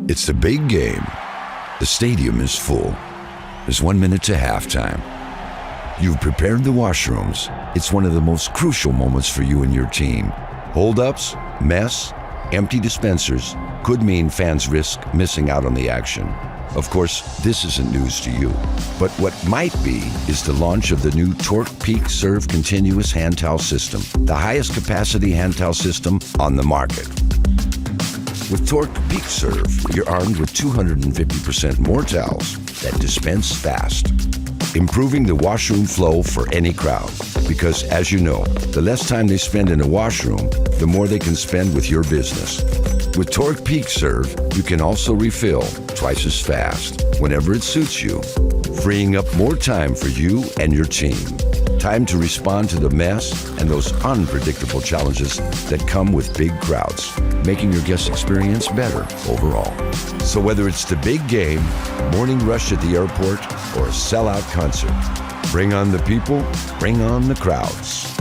It's the big game. The stadium is full. There's 1 minute to halftime. You've prepared the washrooms. It's one of the most crucial moments for you and your team. Hold-ups, mess, empty dispensers could mean fans risk missing out on the action. Of course, this isn't news to you, but what might be is the launch of the new Tork PeakServe continuous hand towel system, the highest capacity hand towel system on the market. With Tork PeakServe, you're armed with 250% more towels that dispense fast, improving the washroom flow for any crowd. Because, as you know, the less time they spend in a washroom, the more they can spend with your business. With Tork PeakServe, you can also refill twice as fast whenever it suits you, freeing up more time for you and your team. Time to respond to the mess and those unpredictable challenges that come with big crowds, making your guest experience better overall. So whether it's the big game, morning rush at the airport, or a sellout concert, bring on the people, bring on the crowds.